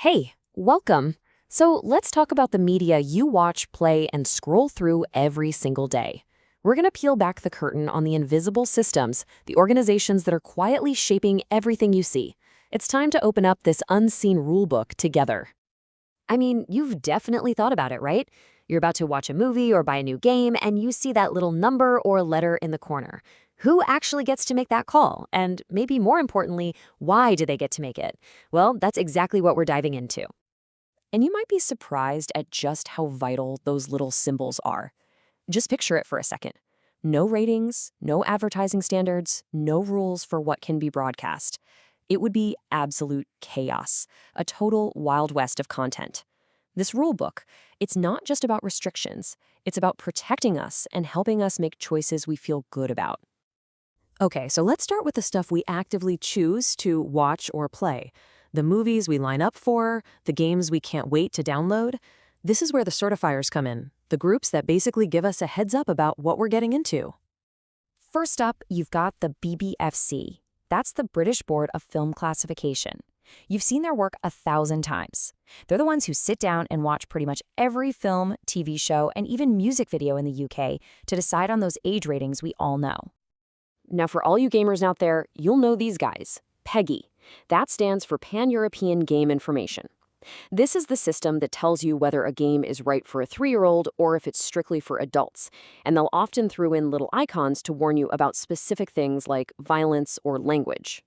Hey, welcome. So let's talk about the media you watch, play, and scroll through every single day. We're going to peel back the curtain on the invisible systems, the organizations that are quietly shaping everything you see. It's time to open up this unseen rulebook together. I mean, you've definitely thought about it, right? You're about to watch a movie or buy a new game, and you see that little number or letter in the corner. Who actually gets to make that call? And maybe more importantly, why do they get to make it? Well, that's exactly what we're diving into. And you might be surprised at just how vital those little symbols are. Just picture it for a second. No ratings, no advertising standards, no rules for what can be broadcast. It would be absolute chaos, a total Wild West of content. This rule book, it's not just about restrictions. It's about protecting us and helping us make choices we feel good about. Okay, so let's start with the stuff we actively choose to watch or play. The movies we line up for, the games we can't wait to download. This is where the certifiers come in, the groups that basically give us a heads up about what we're getting into. First up, you've got the BBFC. That's the British Board of Film Classification. You've seen their work 1,000 times. They're the ones who sit down and watch pretty much every film, TV show, and even music video in the UK to decide on those age ratings we all know. Now, for all you gamers out there, you'll know these guys, PEGI. That stands for Pan-European Game Information. This is the system that tells you whether a game is right for a 3-year-old or if it's strictly for adults, and they'll often throw in little icons to warn you about specific things like violence or language.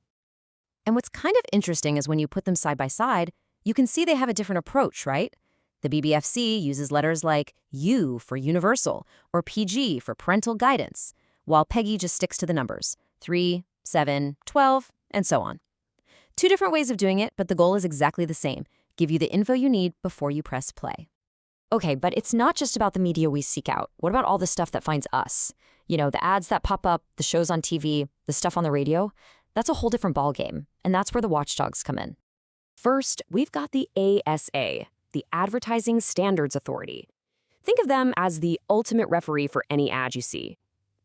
And what's kind of interesting is when you put them side by side, you can see they have a different approach, right? The BBFC uses letters like U for universal or PG for parental guidance, while PEGI just sticks to the numbers, 3, 7, 12, and so on. Two different ways of doing it, but the goal is exactly the same. Give you the info you need before you press play. Okay, but it's not just about the media we seek out. What about all the stuff that finds us? You know, the ads that pop up, the shows on TV, the stuff on the radio? That's a whole different ballgame, and that's where the watchdogs come in. First, we've got the ASA, the Advertising Standards Authority. Think of them as the ultimate referee for any ad you see.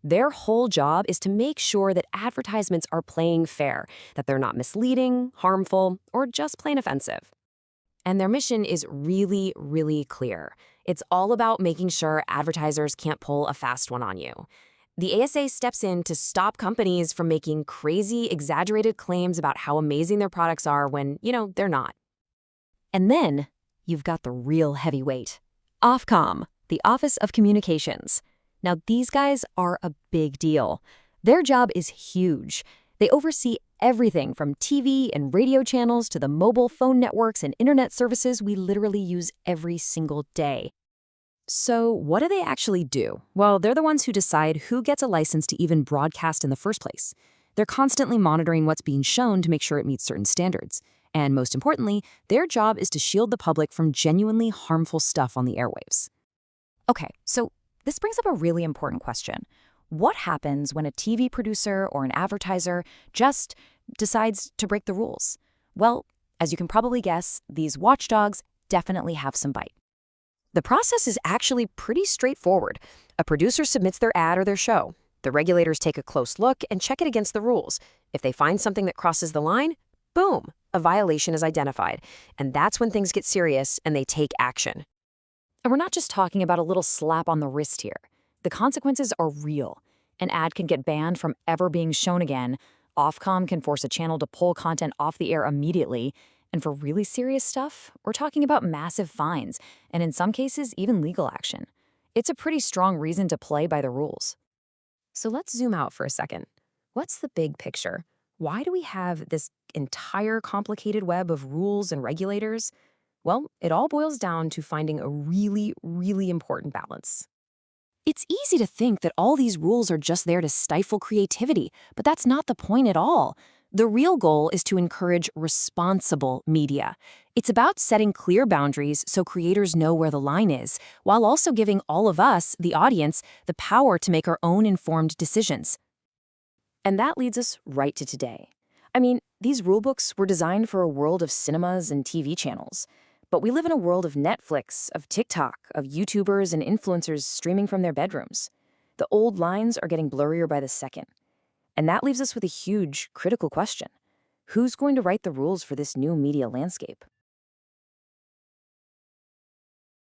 Their whole job is to make sure that advertisements are playing fair, that they're not misleading, harmful, or just plain offensive. And their mission is really, really clear. It's all about making sure advertisers can't pull a fast one on you. The ASA steps in to stop companies from making crazy, exaggerated claims about how amazing their products are when, they're not. And then you've got the real heavyweight, Ofcom, the Office of Communications. Now, these guys are a big deal. Their job is huge. They oversee everything from TV and radio channels to the mobile phone networks and internet services we literally use every single day. So what do they actually do? Well, they're the ones who decide who gets a license to even broadcast in the first place. They're constantly monitoring what's being shown to make sure it meets certain standards. And most importantly, their job is to shield the public from genuinely harmful stuff on the airwaves. Okay, so this brings up a really important question. What happens when a TV producer or an advertiser just decides to break the rules? Well, as you can probably guess, these watchdogs definitely have some bite. The process is actually pretty straightforward. A producer submits their ad or their show. The regulators take a close look and check it against the rules. If they find something that crosses the line, boom, a violation is identified. And that's when things get serious and they take action. And we're not just talking about a little slap on the wrist here. The consequences are real. An ad can get banned from ever being shown again. Ofcom can force a channel to pull content off the air immediately. And for really serious stuff, we're talking about massive fines, and in some cases, even legal action. It's a pretty strong reason to play by the rules. So let's zoom out for a second. What's the big picture? Why do we have this entire complicated web of rules and regulators? Well, it all boils down to finding a really, really important balance. It's easy to think that all these rules are just there to stifle creativity, but that's not the point at all. The real goal is to encourage responsible media. It's about setting clear boundaries so creators know where the line is, while also giving all of us, the audience, the power to make our own informed decisions. And that leads us right to today. I mean, these rulebooks were designed for a world of cinemas and TV channels. But we live in a world of Netflix, of TikTok, of YouTubers and influencers streaming from their bedrooms. The old lines are getting blurrier by the second. And that leaves us with a huge, critical question. Who's going to write the rules for this new media landscape?